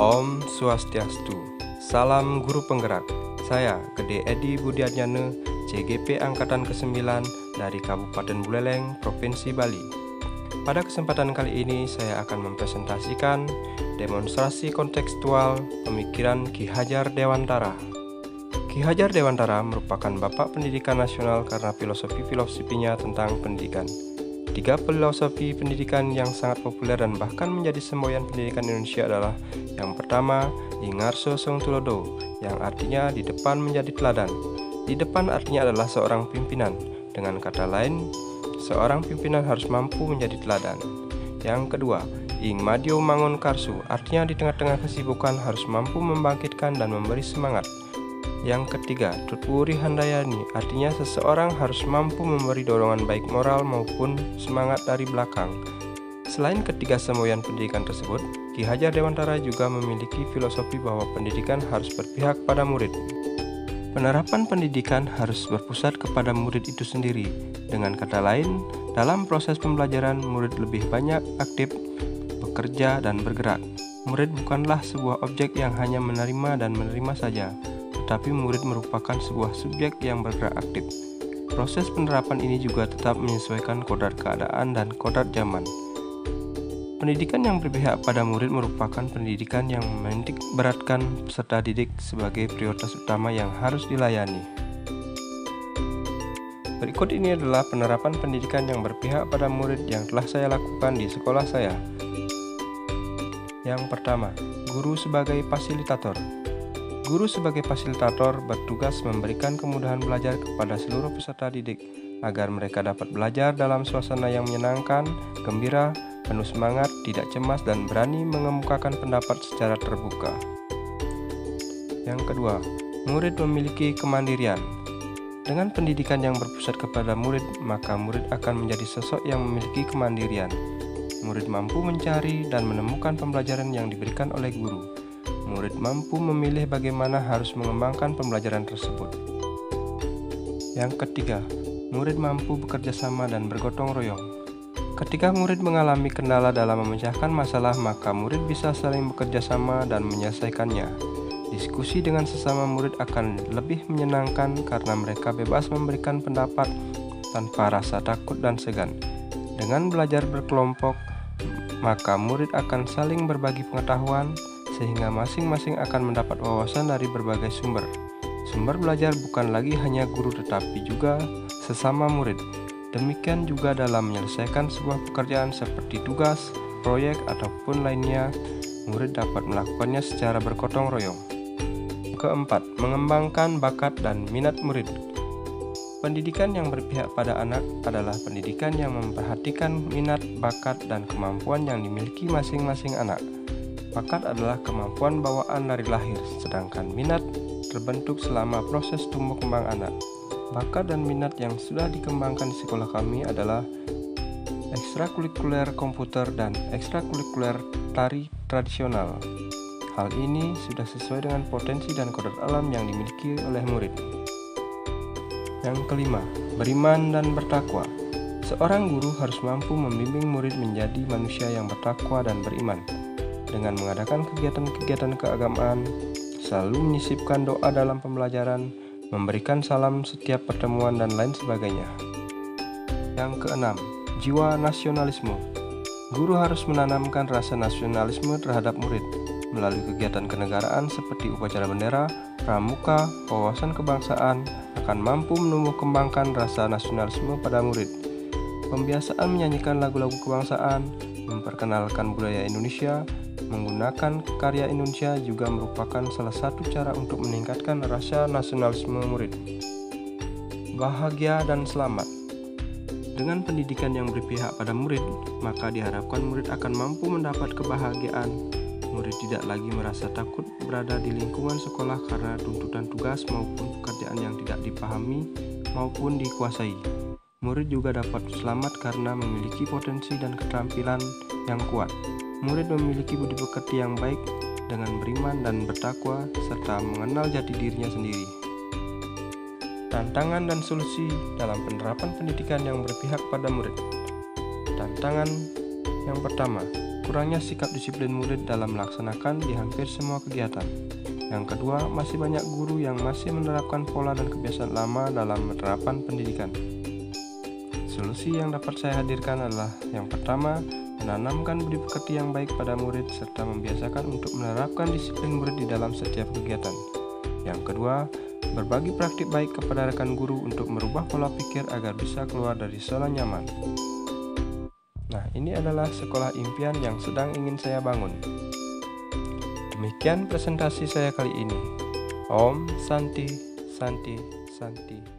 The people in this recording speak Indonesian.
Om Swastiastu. Salam Guru Penggerak. Saya Gede Edi Budianyane, CGP Angkatan ke-9 dari Kabupaten Buleleng, Provinsi Bali. Pada kesempatan kali ini saya akan mempresentasikan demonstrasi kontekstual pemikiran Ki Hajar Dewantara. Ki Hajar Dewantara merupakan Bapak Pendidikan Nasional karena filosofi-filosofinya tentang pendidikan. 3 filosofi pendidikan yang sangat populer dan bahkan menjadi semboyan pendidikan Indonesia adalah yang pertama, Ingarso Song Tulodo, yang artinya di depan menjadi teladan. Di depan artinya adalah seorang pimpinan. Dengan kata lain, seorang pimpinan harus mampu menjadi teladan. Yang kedua, Ing Madio Mangun Karsu, artinya di tengah-tengah kesibukan harus mampu membangkitkan dan memberi semangat. Yang ketiga, Tutwuri Handayani, artinya seseorang harus mampu memberi dorongan baik moral maupun semangat dari belakang. Selain ketiga semboyan pendidikan tersebut, Ki Hajar Dewantara juga memiliki filosofi bahwa pendidikan harus berpihak pada murid. Penerapan pendidikan harus berpusat kepada murid itu sendiri. Dengan kata lain, dalam proses pembelajaran, murid lebih banyak aktif, bekerja, dan bergerak. Murid bukanlah sebuah objek yang hanya menerima dan menerima saja, tetapi murid merupakan sebuah subjek yang bergerak aktif. Proses penerapan ini juga tetap menyesuaikan kodrat keadaan dan kodrat zaman. Pendidikan yang berpihak pada murid merupakan pendidikan yang menitik beratkan peserta didik sebagai prioritas utama yang harus dilayani. Berikut ini adalah penerapan pendidikan yang berpihak pada murid yang telah saya lakukan di sekolah saya. Yang pertama, guru sebagai fasilitator. Guru sebagai fasilitator bertugas memberikan kemudahan belajar kepada seluruh peserta didik agar mereka dapat belajar dalam suasana yang menyenangkan, gembira, penuh semangat, tidak cemas, dan berani mengemukakan pendapat secara terbuka. Yang kedua, murid memiliki kemandirian. Dengan pendidikan yang berpusat kepada murid, maka murid akan menjadi sosok yang memiliki kemandirian. Murid mampu mencari dan menemukan pembelajaran yang diberikan oleh guru. Murid mampu memilih bagaimana harus mengembangkan pembelajaran tersebut. Yang ketiga, murid mampu bekerja sama dan bergotong royong. Ketika murid mengalami kendala dalam memecahkan masalah, maka murid bisa saling bekerja sama dan menyelesaikannya. Diskusi dengan sesama murid akan lebih menyenangkan karena mereka bebas memberikan pendapat tanpa rasa takut dan segan. Dengan belajar berkelompok, maka murid akan saling berbagi pengetahuan, sehingga masing-masing akan mendapat wawasan dari berbagai sumber. Sumber belajar bukan lagi hanya guru tetapi juga sesama murid. Demikian juga dalam menyelesaikan sebuah pekerjaan seperti tugas, proyek, ataupun lainnya, murid dapat melakukannya secara bergotong royong. Keempat, mengembangkan bakat dan minat murid. Pendidikan yang berpihak pada anak adalah pendidikan yang memperhatikan minat, bakat, dan kemampuan yang dimiliki masing-masing anak. Bakat adalah kemampuan bawaan dari lahir, sedangkan minat terbentuk selama proses tumbuh kembang anak. Bakat dan minat yang sudah dikembangkan di sekolah kami adalah ekstrakurikuler komputer dan ekstrakurikuler tari tradisional. Hal ini sudah sesuai dengan potensi dan kodrat alam yang dimiliki oleh murid. Yang kelima, beriman dan bertakwa. Seorang guru harus mampu membimbing murid menjadi manusia yang bertakwa dan beriman. Dengan mengadakan kegiatan-kegiatan keagamaan, selalu menyisipkan doa dalam pembelajaran, memberikan salam setiap pertemuan, dan lain sebagainya. Yang keenam, jiwa nasionalisme. Guru harus menanamkan rasa nasionalisme terhadap murid melalui kegiatan kenegaraan seperti upacara bendera, pramuka, wawasan kebangsaan akan mampu menumbuh kembangkan rasa nasionalisme pada murid. Pembiasaan menyanyikan lagu-lagu kebangsaan, memperkenalkan budaya Indonesia, menggunakan karya Indonesia juga merupakan salah satu cara untuk meningkatkan rasa nasionalisme murid. Bahagia dan selamat. Dengan pendidikan yang berpihak pada murid, maka diharapkan murid akan mampu mendapat kebahagiaan. Murid tidak lagi merasa takut berada di lingkungan sekolah karena tuntutan tugas maupun pekerjaan yang tidak dipahami maupun dikuasai. Murid juga dapat selamat karena memiliki potensi dan keterampilan yang kuat. Murid memiliki budi pekerti yang baik dengan beriman dan bertakwa serta mengenal jati dirinya sendiri. Tantangan dan solusi dalam penerapan pendidikan yang berpihak pada murid. Tantangan yang pertama, kurangnya sikap disiplin murid dalam melaksanakan di hampir semua kegiatan. Yang kedua, masih banyak guru yang masih menerapkan pola dan kebiasaan lama dalam penerapan pendidikan. Solusi yang dapat saya hadirkan adalah yang pertama, menanamkan budi pekerti yang baik pada murid serta membiasakan untuk menerapkan disiplin murid di dalam setiap kegiatan. Yang kedua, berbagi praktik baik kepada rekan guru untuk merubah pola pikir agar bisa keluar dari zona nyaman. Nah, ini adalah sekolah impian yang sedang ingin saya bangun. Demikian presentasi saya kali ini. Om Santi Santi Santi.